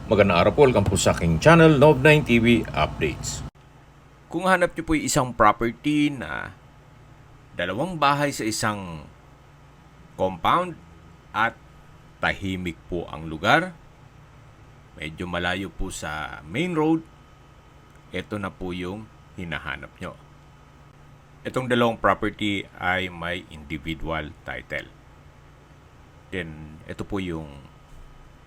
Magandang araw po, welcome po sa aking channel, Nov9 TV Updates. Kung hanap niyo po yung isang property na dalawang bahay sa isang compound at tahimik po ang lugar, medyo malayo po sa main road, ito na po yung hinahanap nyo. Itong dalawang property ay may individual title. Then, ito po yung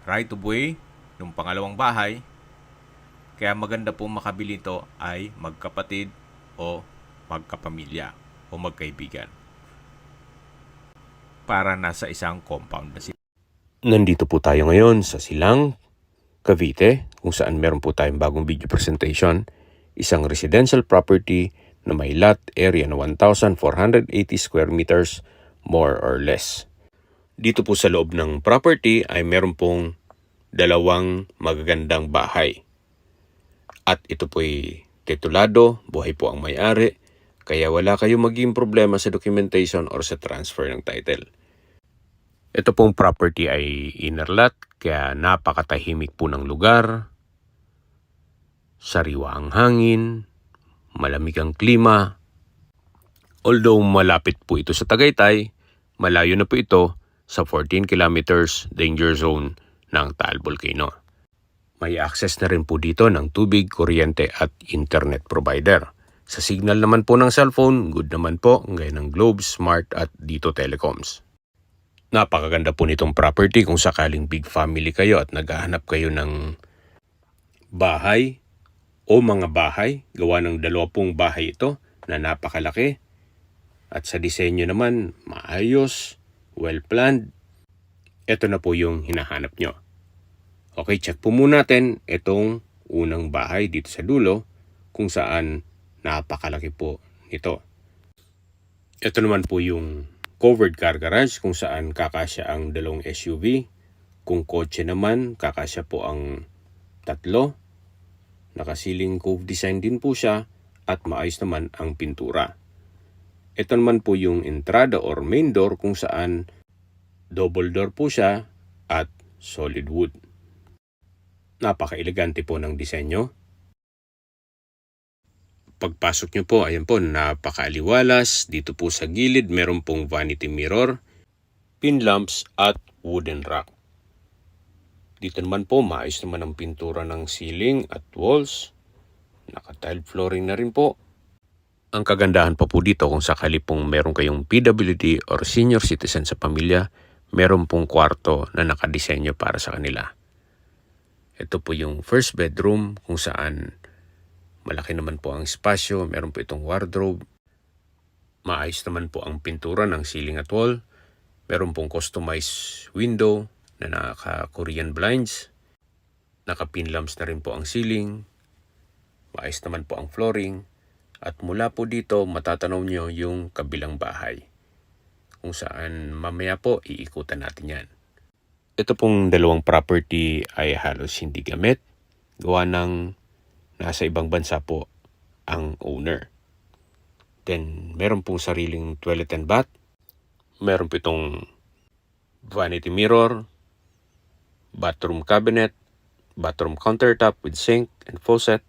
right of way ng pangalawang bahay. Kaya maganda po makabili ito ay magkapatid o magkapamilya o magkaibigan para nasa isang compound na sila. Nandito po tayo ngayon sa Silang, Cavite, kung saan meron po tayong bagong video presentation, isang residential property na may lot area na 1,480 square meters more or less. Dito po sa loob ng property ay meron pong dalawang magagandang bahay. At ito po'y titulado, buhay po ang may-ari, kaya wala kayong maging problema sa documentation or sa transfer ng title. Ito pong property ay inner lot, kaya napakatahimik po ng lugar. Sariwa ang hangin, malamig ang klima. Although malapit po ito sa Tagaytay, malayo na po ito sa 14 kilometers danger zone ng Taal Volcano. May access na rin po dito ng tubig, kuryente at internet provider. Sa signal naman po ng cellphone, good naman po, gaya ng Globe, Smart at Dito Telecoms. Napakaganda po nitong property kung sakaling big family kayo at naghahanap kayo ng bahay o mga bahay. Gawa ng 20 bahay ito na napakalaki. At sa disenyo naman, maayos, well-planned. Ito na po yung hinahanap nyo. Okay, check po muna natin itong unang bahay dito sa dulo kung saan napakalaki po nito. Ito naman po yung covered car garage kung saan kakasya ang 2 SUV. Kung kotse naman, kakasya po ang 3. Nakasiling cove design din po siya at maayos naman ang pintura. Ito naman po yung entrada or main door kung saan double door po siya at solid wood. Napaka-elegante po ng disenyo. Pagpasok nyo po, ayan po, napaka-aliwalas. Dito po sa gilid, meron pong vanity mirror, pin lamps at wooden rack. Dito naman po, maayos naman ang pintura ng ceiling at walls. Naka-tile flooring na rin po. Ang kagandahan pa po dito kung sakali pong meron kayong PWD or senior citizen sa pamilya, meron pong kwarto na nakadisenyo para sa kanila. Ito po yung first bedroom kung saan malaki naman po ang espasyo, meron po itong wardrobe. Maayos naman po ang pintura ng ceiling at wall. Meron pong customized window na naka-Korean blinds. Naka-pin lamps na rin po ang ceiling. Maayos naman po ang flooring. At mula po dito matatanaw nyo yung kabilang bahay kung saan mamaya po iikutan natin yan. Ito pong dalawang property ay halos hindi gamit. Gawa ng nasa ibang bansa po ang owner. Then meron pong sariling toilet and bath. Meron po itong vanity mirror, bathroom cabinet, bathroom countertop with sink and faucet.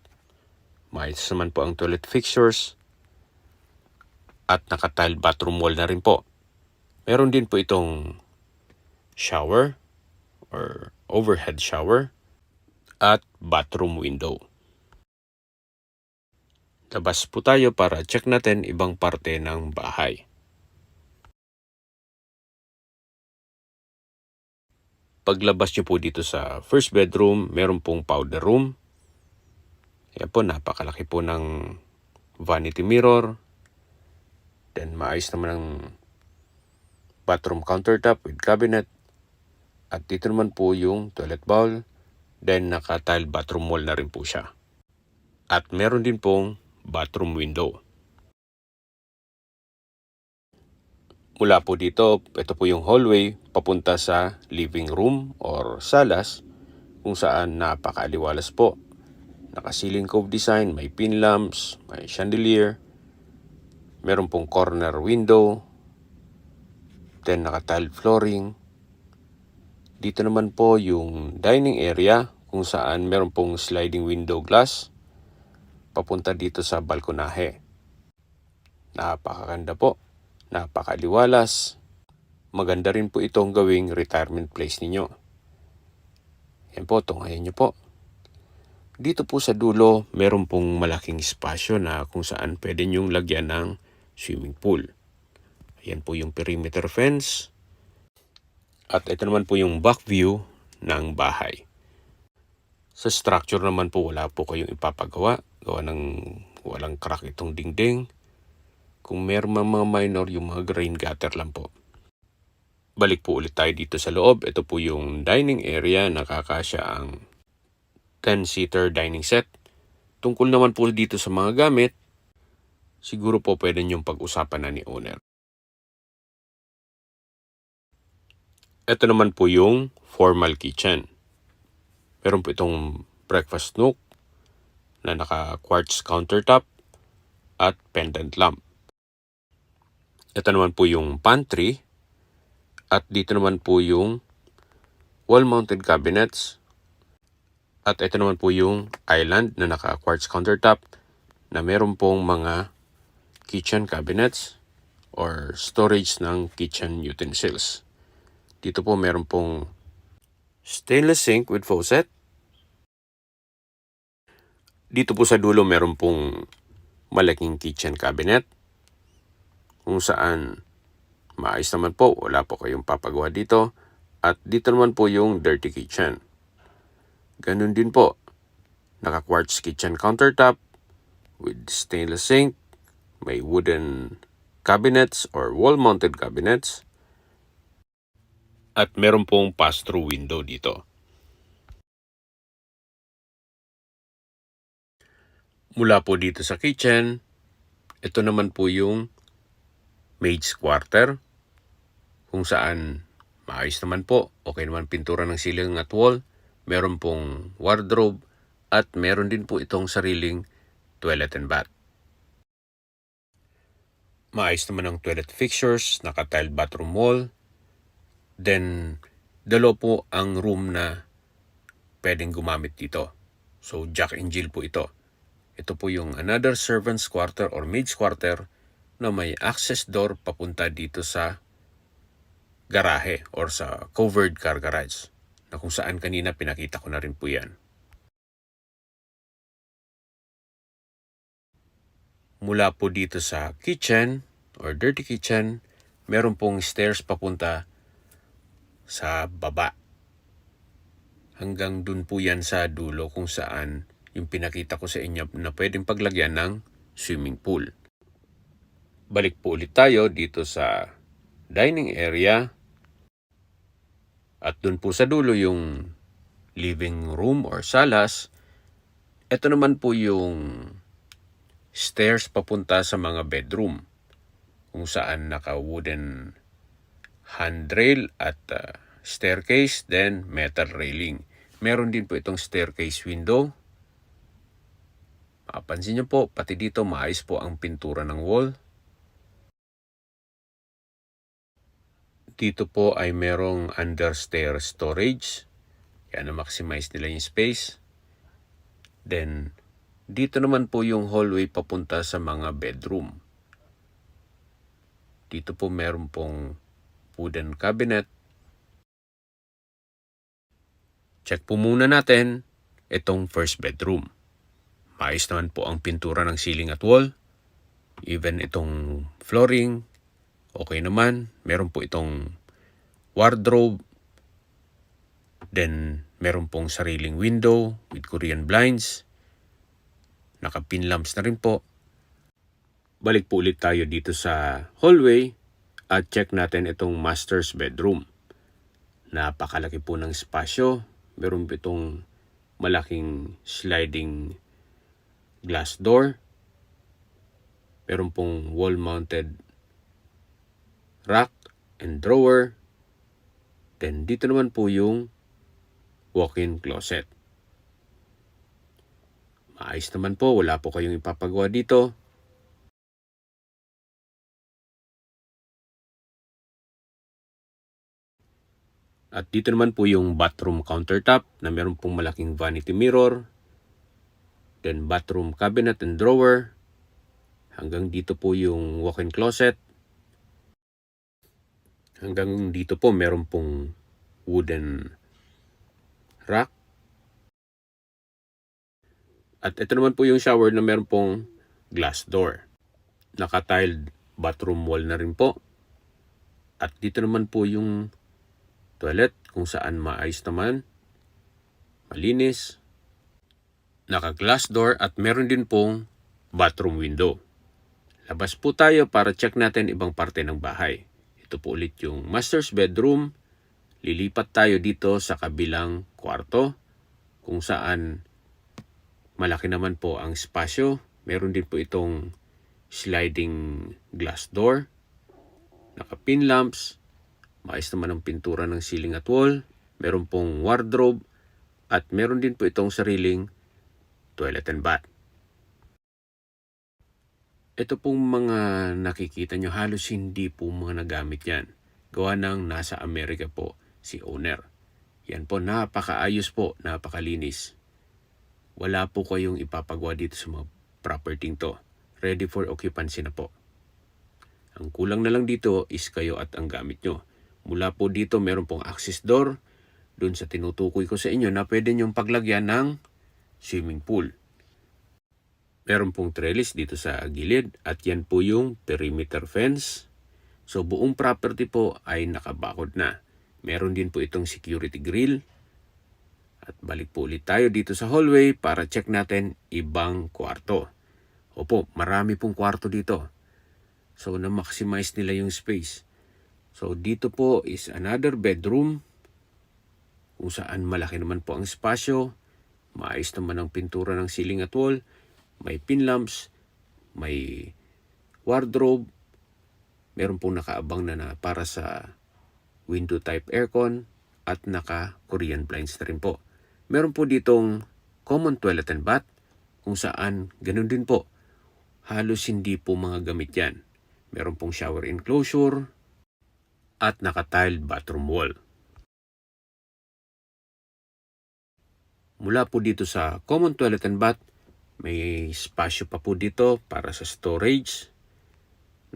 Maayos naman po ang toilet fixtures at naka-tile bathroom wall na rin po. Meron din po itong shower or overhead shower at bathroom window. Labas po tayo para check natin ibang parte ng bahay. Paglabas nyo po dito sa first bedroom, meron pong powder room. Ayan po, napakalaki po ng vanity mirror. Then maayos naman ang bathroom countertop with cabinet. At dito naman po yung toilet bowl. Then naka-tile bathroom wall na rin po siya. At meron din pong bathroom window. Mula po dito, ito po yung hallway papunta sa living room or salas kung saan napaka-aliwalas po. Naka-ceiling cove design, may pin lamps, may chandelier. Meron pong corner window. Then naka-tile flooring. Dito naman po yung dining area kung saan meron pong sliding window glass papunta dito sa balkonahe. Napakaganda po, napakaliwalas. Maganda rin po itong gawing retirement place ninyo. Yan po, tunghayan nyo po. Dito po sa dulo, meron pong malaking espasyo na kung saan pwede nyong lagyan ng swimming pool. Ayan po yung perimeter fence. At ito naman po yung back view ng bahay. Sa structure naman po, wala po kayong ipapagawa. Gawa ng walang crack itong dingding. Kung meron mga minor, yung mga rain gutter lang po. Balik po ulit tayo dito sa loob. Ito po yung dining area. Nakakasya ang 10-seater dining set. Tungkol naman po dito sa mga gamit, siguro po pwede niyong pag-usapan na ni owner. Ito naman po yung formal kitchen. Meron po itong breakfast nook na naka-quartz countertop at pendant lamp. Ito naman po yung pantry at dito naman po yung wall-mounted cabinets. At ito naman po yung island na naka-quartz countertop na meron pong mga kitchen cabinets or storage ng kitchen utensils. Dito po meron pong stainless sink with faucet. Dito po sa dulo meron pong malaking kitchen cabinet kung saan maayos naman po, wala po kayong papagawa dito. At dito naman po yung dirty kitchen. Ganun din po, naka-quartz kitchen countertop with stainless sink, may wooden cabinets or wall-mounted cabinets, at meron pong pass-through window dito. Mula po dito sa kitchen, ito naman po yung maid's quarter, kung saan maayos naman po, okay naman pintura ng ceiling at wall, meron pong wardrobe, at meron din po itong sariling toilet and bath. Maayos naman ang toilet fixtures, naka-tiled bathroom wall. Then, dalawa po ang room na pwedeng gumamit dito. So, Jack and Jill po ito. Ito po yung another servant's quarter or maid's quarter na may access door papunta dito sa garahe or sa covered car garage, na kung saan kanina pinakita ko na rin po yan. Mula po dito sa kitchen or dirty kitchen, meron pong stairs papunta sa baba. Hanggang dun po yan sa dulo kung saan yung pinakita ko sa inyo na pwedeng paglagyan ng swimming pool. Balik po ulit tayo dito sa dining area. At dun po sa dulo yung living room or salas. Ito naman po yung stairs papunta sa mga bedroom, kung saan naka-wooden handrail at staircase, then metal railing. Meron din po itong staircase window. Mapapansin nyo po, pati dito maayos po ang pintura ng wall. Dito po ay merong understair storage. Kaya na-maximize nila yung space. Then, dito naman po yung hallway papunta sa mga bedroom. Dito po meron pong wooden cabinet. Check po muna natin itong first bedroom. Maayos naman po ang pintura ng ceiling at wall. Even itong flooring, okay naman. Meron po itong wardrobe. Then, meron pong sariling window with Korean blinds. Naka-pin lamps na rin po. Balik po ulit tayo dito sa hallway at check natin itong master's bedroom. Napakalaki po ng espasyo. Meron po itong malaking sliding glass door. Meron pong wall-mounted rack and drawer. Then dito naman po yung walk-in closet. Maayos naman po, wala po kayong ipapagawa dito. At dito naman po yung bathroom countertop na meron pong malaking vanity mirror. Then bathroom cabinet and drawer. Hanggang dito po yung walk-in closet. Hanggang dito po meron pong wooden rack. At ito naman po yung shower na meron pong glass door. Naka-tiled bathroom wall na rin po. At dito naman po yung toilet kung saan maayos naman, malinis, naka-glass door at meron din pong bathroom window. Labas po tayo para check natin ibang parte ng bahay. Ito po ulit yung master's bedroom. Lilipat tayo dito sa kabilang kwarto kung saan malaki naman po ang espasyo. Meron din po itong sliding glass door. Naka-pin lamps. Maayos naman ang pintura ng ceiling at wall. Meron pong wardrobe. At meron din po itong sariling toilet and bath. Ito pong mga nakikita nyo halos hindi po mga nagamit yan. Gawa ng nasa Amerika po si owner. Yan po, napakaayos po, napakalinis. Wala po kayong ipapagawa dito sa mga property to. Ready for occupancy na po. Ang kulang na lang dito is kayo at ang gamit nyo. Mula po dito meron pong access door. Doon sa tinutukoy ko sa inyo na pwede nyong paglagyan ng swimming pool. Meron pong trellis dito sa gilid at yan po yung perimeter fence. So buong property po ay nakabakod na. Meron din po itong security grill. At balik po ulit tayo dito sa hallway para check natin ibang kwarto. Opo, marami pong kwarto dito. So na-maximize nila yung space. So dito po is another bedroom kung saan malaki naman po ang espasyo. Maayos naman ang pintura ng ceiling at wall. May pin lamps, may wardrobe. Meron pong nakaabang na para sa window type aircon at naka-Korean blinds na rin po. Meron po ditong common toilet and bath kung saan ganun din po. Halos hindi po mga gamit yan. Meron pong shower enclosure at naka-tiled bathroom wall. Mula po dito sa common toilet and bath, may espasyo pa po dito para sa storage.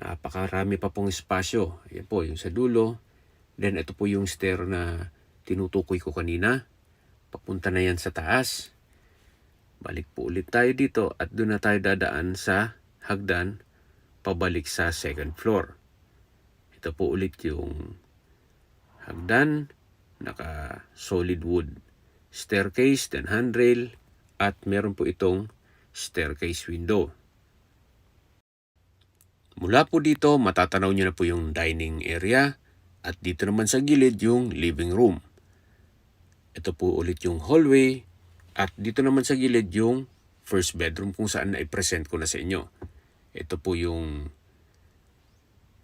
Napakarami pa pong espasyo. Ayan po, yung sa dulo. Then ito po yung stair na tinutukoy ko kanina. Papunta na yan sa taas. Balik po ulit tayo dito at doon na tayo dadaan sa hagdan pabalik sa second floor. Ito po ulit yung hagdan, naka solid wood staircase, then handrail, at meron po itong staircase window. Mula po dito, matatanaw nyo na po yung dining area at dito naman sa gilid yung living room. Ito po ulit yung hallway at dito naman sa gilid yung first bedroom kung saan na-present ko na sa inyo. Ito po yung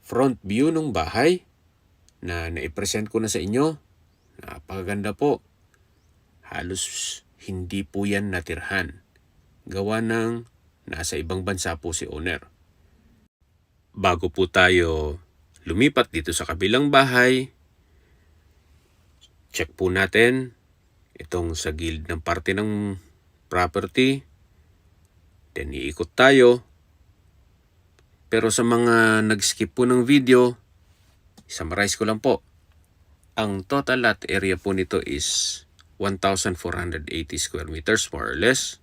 front view ng bahay na na-present ko na sa inyo. Napakaganda po. Halos hindi po yan natirhan. Gawa ng nasa ibang bansa po si owner. Bago po tayo lumipat dito sa kabilang bahay, check po natin itong sa gilid ng parte ng property. Then iikot tayo. Pero sa mga nag-skip po ng video, summarize ko lang po. Ang total lot area po nito is 1,480 square meters more or less.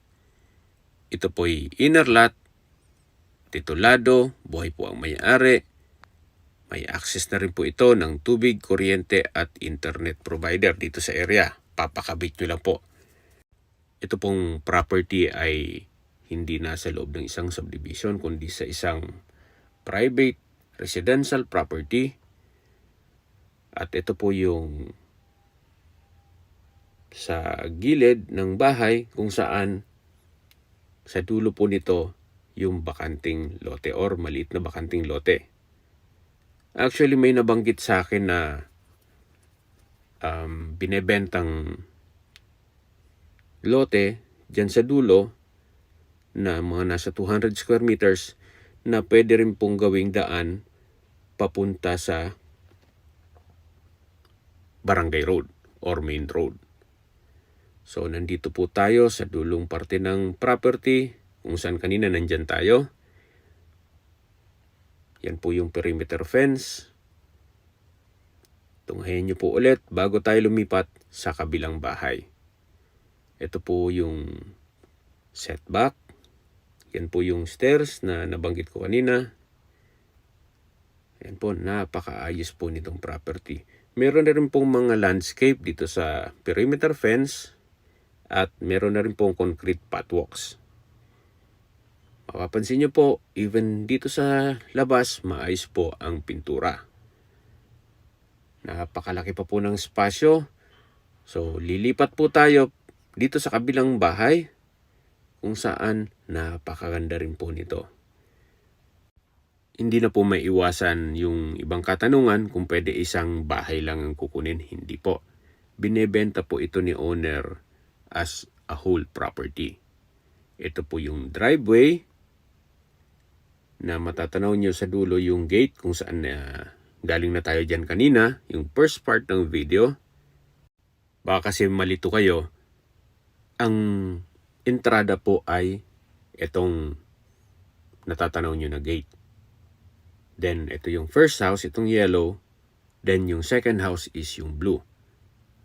Ito po ay inner lot, titulado, buhay po ang may-ari. May access na rin po ito ng tubig, kuryente at internet provider dito sa area. Papakabit nyo lang po. Ito pong property ay hindi nasa loob ng isang subdivision kundi sa isang private residential property. At ito po yung sa gilid ng bahay kung saan sa dulo po nito yung bakanting lote or maliit na bakanting lote. Actually may nabanggit sa akin na binebentang lote dyan sa dulo na mga nasa 200 square meters na pwede rin pong gawing daan papunta sa barangay road or main road. So nandito po tayo sa dulong parte ng property kung saan kanina nandyan tayo. Yan po yung perimeter fence. Tunghayin nyo po ulit bago tayo lumipat sa kabilang bahay. Ito po yung setback. Yan po yung stairs na nabanggit ko kanina. Yan po, napakaayos po nitong property. Meron na rin pong mga landscape dito sa perimeter fence at meron na rin pong concrete pathwalks. Mapapansin nyo po, even dito sa labas, maayos po ang pintura. Napakalaki pa po ng spasyo. So, lilipat po tayo dito sa kabilang bahay kung saan napakaganda rin po nito. Hindi na po may iwasan yung ibang katanungan kung pwede isang bahay lang ang kukunin. Hindi po. Binebenta po ito ni owner as a whole property. Ito po yung driveway na matatanaw nyo sa dulo yung gate kung saan galing na tayo dyan kanina. Yung first part ng video. Baka kasi malito kayo. Ang entrada po ay itong natatanaw nyo na gate. Then, ito yung first house, itong yellow. Then, yung second house is yung blue.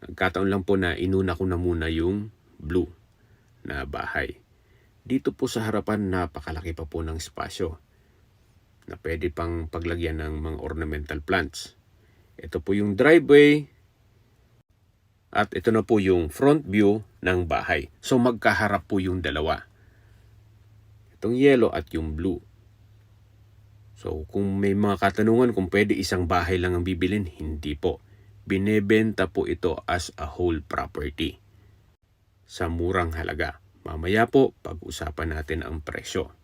Nagkataon lang po na inuna ko na muna yung blue na bahay. Dito po sa harapan, napakalaki pa po ng espasyo na pwede pang paglagyan ng mga ornamental plants. Ito po yung driveway. At ito na po yung front view ng bahay. So, magkaharap po yung dalawa. Itong yellow at yung blue. So, kung may mga katanungan kung pwede isang bahay lang ang bibilin, hindi po. Binebenta po ito as a whole property. Sa murang halaga. Mamaya po, pag-usapan natin ang presyo.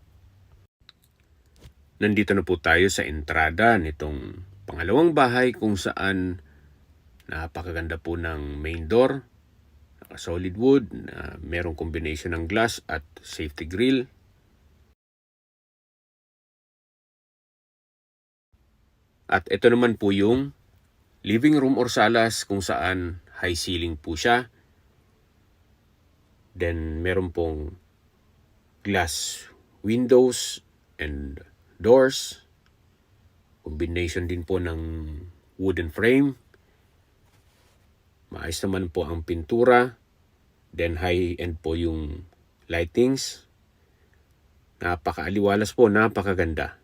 Nandito na po tayo sa entrada nitong pangalawang bahay kung saan napakaganda po ng main door. Solid wood, na merong combination ng glass at safety grill. At ito naman po yung living room or salas kung saan high ceiling po siya. Then meron pong glass windows and doors. Combination din po ng wooden frame. Maayos naman po ang pintura. Then high-end po yung lightings. Napakaaliwalas po, napakaganda.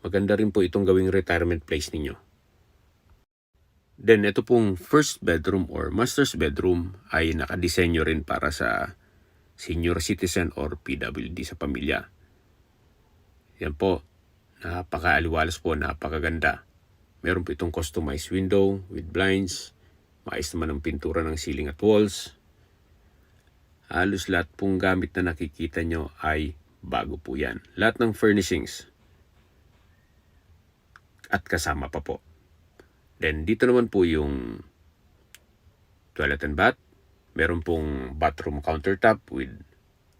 Maganda rin po itong gawing retirement place ninyo. Then ito pong first bedroom or master's bedroom ay nakadisenyo rin para sa senior citizen or PWD sa pamilya. Yan po, napakaaliwalas po, napakaganda. Meron po itong customized window with blinds. Maayos naman ang pintura ng ceiling at walls. Halos lahat pong gamit na nakikita nyo ay bago po yan. Lahat ng furnishings at kasama pa po. Then dito naman po yung toilet and bath. Meron pong bathroom countertop with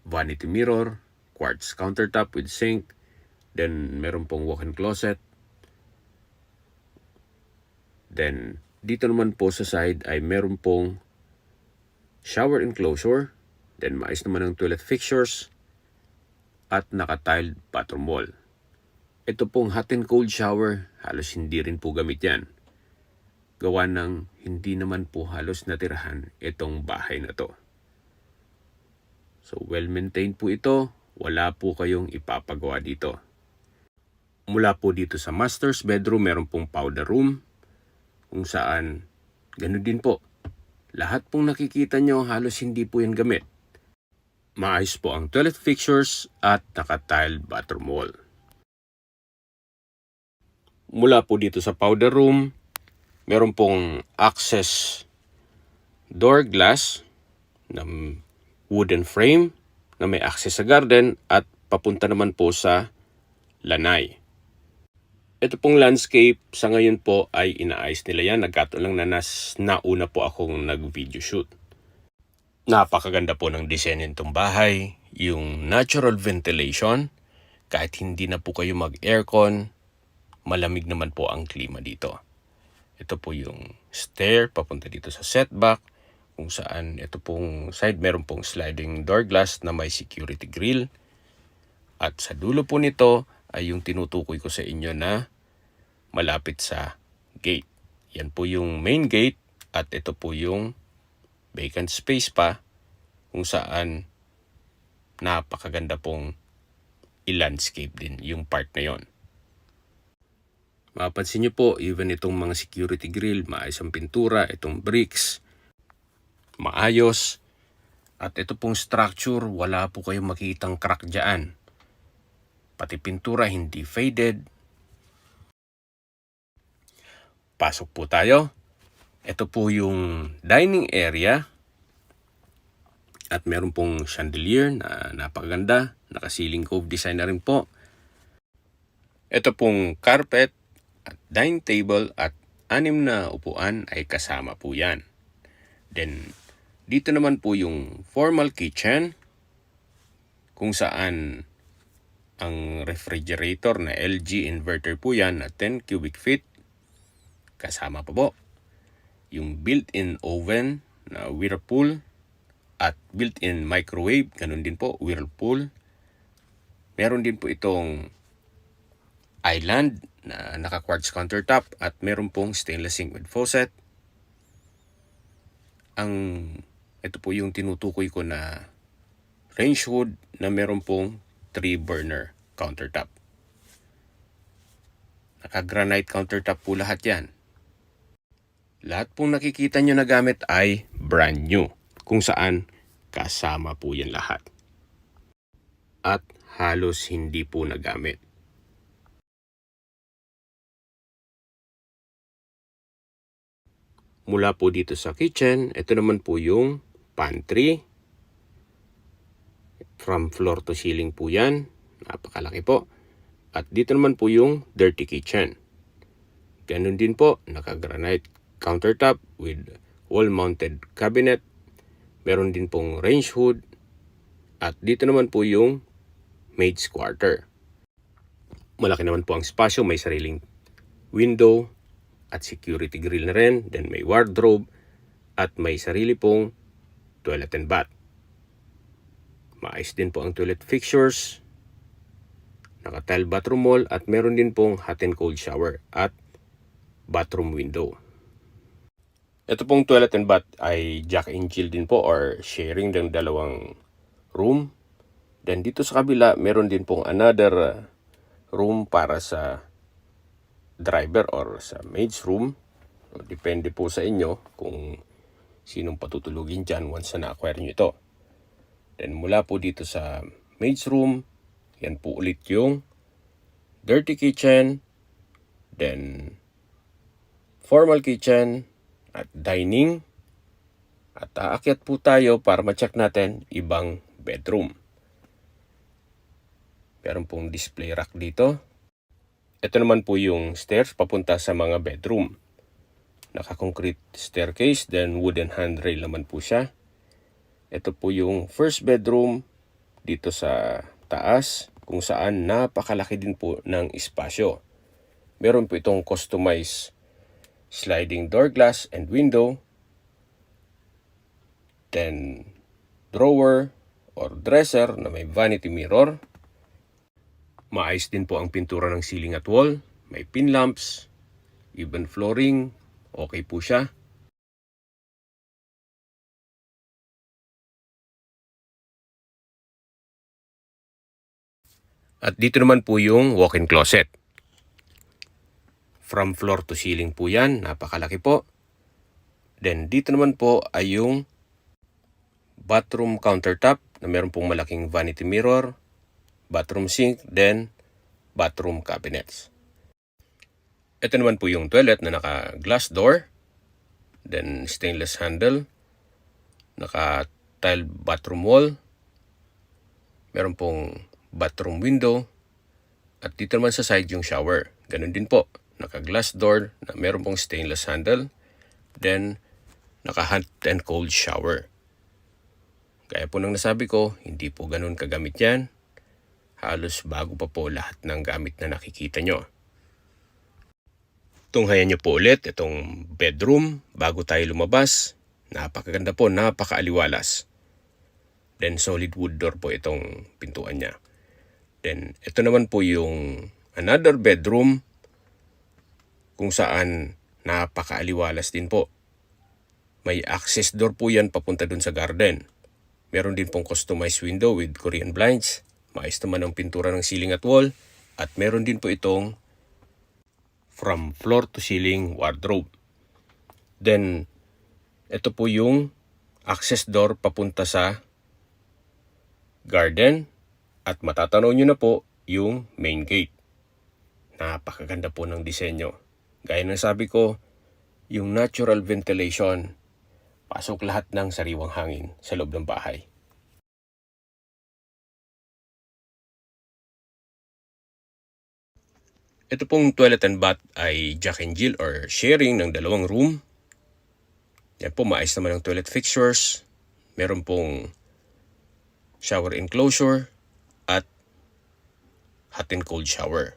vanity mirror, quartz countertop with sink. Then meron pong walk-in closet. Then dito naman po sa side ay meron pong shower enclosure. Then maayos naman ang toilet fixtures at naka-tiled bathroom wall. Ito pong hot and cold shower, halos hindi rin po gamit yan. Gawa ng hindi naman po halos natirahan itong bahay na to. So well-maintained po ito, wala po kayong ipapagawa dito. Mula po dito sa master's bedroom, meron pong powder room, kung saan ganun din po. Lahat pong nakikita nyo, halos hindi po yan gamit. Maayos po ang toilet fixtures at naka-tiled bathroom wall. Mula po dito sa powder room, meron pong access door glass na wooden frame na may access sa garden at papunta naman po sa lanay. Ito pong landscape sa ngayon po ay inaayos nila yan. Nagkataon lang na nauna po akong nag-video shoot. Napakaganda po ng disenyo nitong bahay. Yung natural ventilation, kahit hindi na po kayo mag-aircon, malamig naman po ang klima dito. Ito po yung stair papunta dito sa setback, kung saan ito pong side meron pong sliding door glass na may security grill. At sa dulo po nito ay yung tinutukoy ko sa inyo na malapit sa gate. Yan po yung main gate at ito po yung vacant space pa kung saan napakaganda pong i-landscape din yung part na yon. Mapapansin nyo po, even itong mga security grill, maayos ang pintura, itong bricks, maayos. At ito pong structure, wala po kayong makitang crack dyan. Pati pintura hindi faded. Pasok po tayo. Ito po yung dining area. At meron pong chandelier na napakaganda. Naka-ceiling cove design na rin po. Ito pong carpet at dining table at 6 na upuan ay kasama po yan. Then, dito naman po yung formal kitchen kung saan ang refrigerator na LG inverter po yan na 10 cubic feet. Kasama pa po yung built-in oven na Whirlpool at built-in microwave. Ganun din po, Whirlpool. Meron din po itong island na naka-quartz countertop at meron pong stainless sink with faucet. Ito po yung tinutukoy ko na range hood na meron pong 3-burner countertop. Naka-granite countertop po lahat yan. Lahat pong nakikita nyo na gamit ay brand new, kung saan kasama po yan lahat. At halos hindi po nagamit. Mula po dito sa kitchen, ito naman po yung pantry. From floor to ceiling po yan. Napakalaki po. At dito naman po yung dirty kitchen. Ganun din po, naka-granite countertop with wall-mounted cabinet. Meron din pong range hood. At dito naman po yung maid's quarter. Malaki naman po ang spasyo. May sariling window at security grill na rin. Then may wardrobe. At may sarili pong toilet and bath. Maayos din po ang toilet fixtures. Naka-tile bathroom wall at meron din pong hot and cold shower at bathroom window. Ito pong toilet and bath ay jack and jill din po or sharing ng dalawang room. Then dito sa kabila, meron din pong another room para sa driver or sa maid's room. So, depende po sa inyo kung sinong patutulugin dyan once na na-acquire nyo ito. Then mula po dito sa maid's room, yan po ulit yung dirty kitchen, then formal kitchen, at dining. At aakyat po tayo para ma-check natin ibang bedroom. Meron pong display rack dito. Ito naman po yung stairs papunta sa mga bedroom. Naka-concrete staircase, then wooden handrail naman po siya. Ito po yung first bedroom dito sa taas kung saan napakalaki din po ng espasyo. Meron po itong customized sliding door glass and window. Then drawer or dresser na may vanity mirror. Maayos din po ang pintura ng ceiling at wall. May pin lamps, even flooring. Okay po siya. At dito naman po yung walk-in closet. From floor to ceiling po yan. Napakalaki po. Then dito naman po ay yung bathroom countertop na meron pong malaking vanity mirror, bathroom sink, then bathroom cabinets. Ito naman po yung toilet na naka-glass door, then stainless handle, naka-tile bathroom wall, meron pong bathroom window, at dito naman sa side yung shower. Ganun din po, naka-glass door na meron pong stainless handle, then naka-hot and cold shower. Gaya po nang nasabi ko, hindi po ganun kagamit yan. Halos bago pa po lahat ng gamit na nakikita nyo. Tunghayan niyo po ulit itong bedroom bago tayo lumabas. Napakaganda po, napakaaliwalas. Then solid wood door po itong pintuan niya. Then ito naman po yung another bedroom kung saan napakaaliwalas din po. May access door po yan papunta dun sa garden. Meron din pong customized window with Korean blinds. Maayos naman ang pintura ng ceiling at wall. At meron din po itong from floor to ceiling wardrobe. Then, ito po yung access door papunta sa garden. At matatanaw nyo na po yung main gate. Napakaganda po ng disenyo. Gaya ng sabi ko, yung natural ventilation, pasok lahat ng sariwang hangin sa loob ng bahay. Ito pong toilet and bath ay Jack and Jill or sharing ng dalawang room. Yan po, maayos naman ang toilet fixtures. Meron pong shower enclosure at hot and cold shower.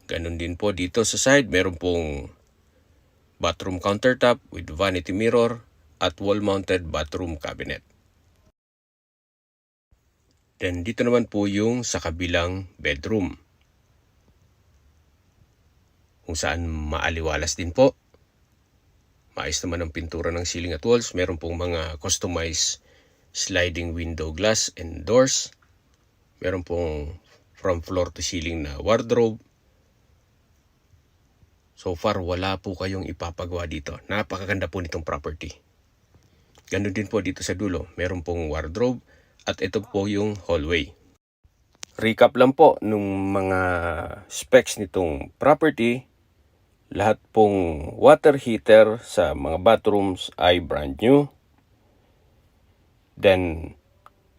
Ganon din po dito sa side, meron pong bathroom countertop with vanity mirror at wall-mounted bathroom cabinet. Then dito naman po yung sa kabilang bedroom, kung saan maaliwalas din po. Maayos naman ang pintura ng ceiling at walls. Meron pong mga customized sliding window glass and doors. Meron pong from floor to ceiling na wardrobe. So far, wala po kayong ipapagawa dito. Napakaganda po nitong property. Ganun din po dito sa dulo. Meron pong wardrobe at ito po yung hallway. Recap lang po nung mga specs nitong property. Lahat pong water heater sa mga bathrooms ay brand new. Then,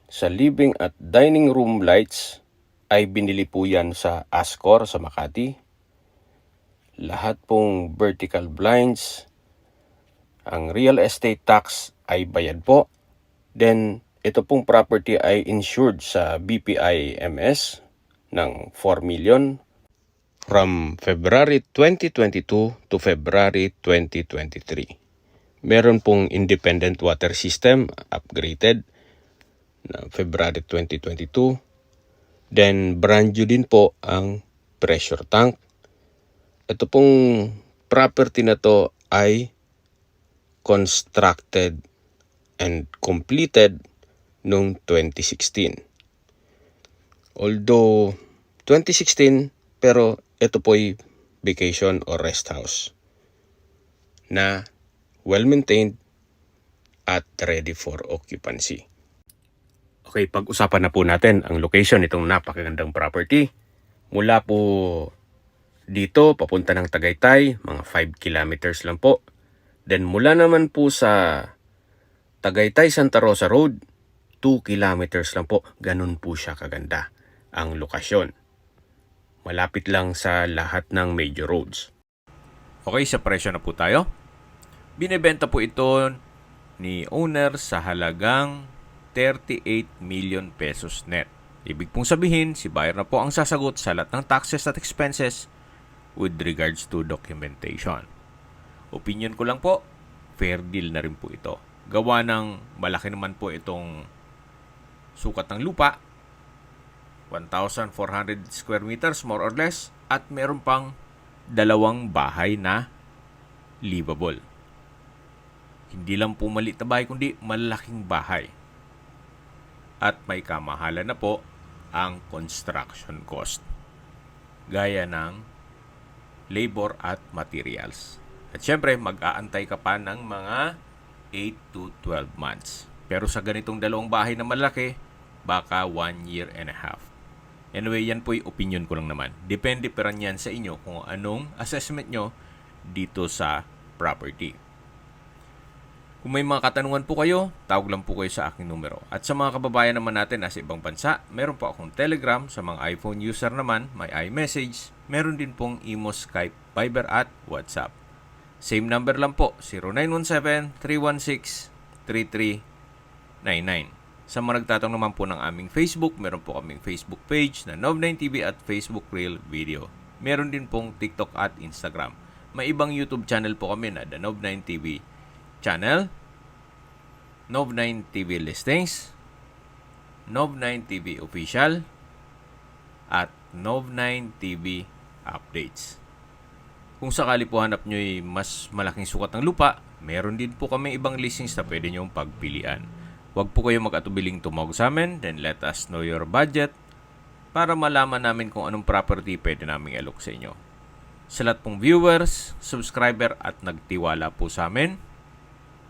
sa living at dining room lights ay binili po yan sa Ascor sa Makati. Lahat pong vertical blinds, ang real estate tax ay bayad po. Then, ito pong property ay insured sa BPI-MS ng 4 million from February 2022 to February 2023. Meron pong independent water system upgraded na February 2022. Then, brand new din po ang pressure tank. Ito pong property na to ay constructed and completed noong 2016. Although 2016, pero ito po'y vacation or rest house na well-maintained at ready for occupancy. Okay, pag-usapan na po natin ang location nitong napakagandang property. Mula po dito, papunta ng Tagaytay, mga 5 kilometers lang po. Then mula naman po sa Tagaytay Santa Rosa Road, 2 kilometers lang po. Ganun po siya kaganda ang lokasyon. Malapit lang sa lahat ng major roads. Okay, sa presyo na po tayo. Binebenta po ito ni owner sa halagang 38 million pesos net. Ibig pong sabihin, si buyer na po ang sasagot sa lahat ng taxes at expenses with regards to documentation. Opinion ko lang po, fair deal na rin po ito. Gawa ng malaki naman po itong sukat ng lupa, 1,400 square meters more or less, at meron pang 2 bahay na livable. Hindi lang po maliit na bahay, kundi malaking bahay. At may kamahalan na po ang construction cost, gaya ng labor at materials. At syempre, mag-aantay ka pa ng mga 8 to 12 months. Pero sa ganitong 2 bahay na malaki, baka 1 year and a half. Anyway, yan po'y opinion ko lang naman. Depende pa rin yan sa inyo kung anong assessment nyo dito sa property. Kung may mga katanungan po kayo, tawag lang po kayo sa aking numero. At sa mga kababayan naman natin nasa ibang bansa, meron po akong Telegram. Sa mga iPhone user naman, may iMessage. Meron din pong Imo, Skype, Viber at WhatsApp. Same number lang po, 0917-316-3399. Sa mga nagtatanong naman po ng aming Facebook, meron po kaming Facebook page na Nov9TV at Facebook Reel Video. Meron din pong TikTok at Instagram. May ibang YouTube channel po kami na The Nov9 TV channel, Nov9 TV Listings, Nov9 TV Official, at Nov9 TV Updates. Kung sakali po hanap nyo mas malaking sukat ng lupa, meron din po kami ibang listings na pwede nyong pagpilian. Huwag po kayo mag-atubiling tumawag sa amin, then let us know your budget para malaman namin kung anong property pwede namin i-alok sa inyo. Sa lahat pong viewers, subscriber at nagtiwala po sa amin,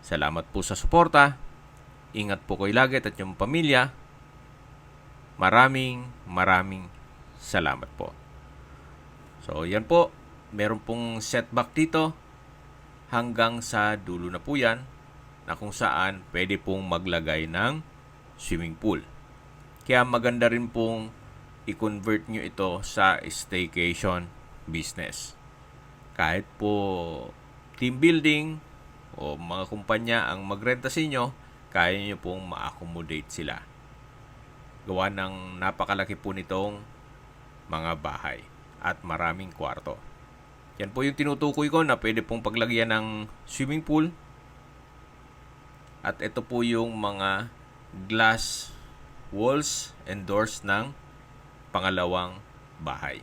salamat po sa suporta. Ingat po kayo lagi at yung pamilya. Maraming salamat po. So yan po, meron pong setback dito hanggang sa dulo na po yan na kung saan pwede pong maglagay ng swimming pool. Kaya maganda rin pong i-convert nyo ito sa staycation business. Kahit po team building o mga kumpanya ang magrenta sa inyo, kaya nyo pong ma-accommodate sila. Gawa ng napakalaki po nitong mga bahay at maraming kwarto. Yan po yung tinutukoy ko na pwede pong paglagyan ng swimming pool. At ito po yung mga glass walls and doors ng pangalawang bahay.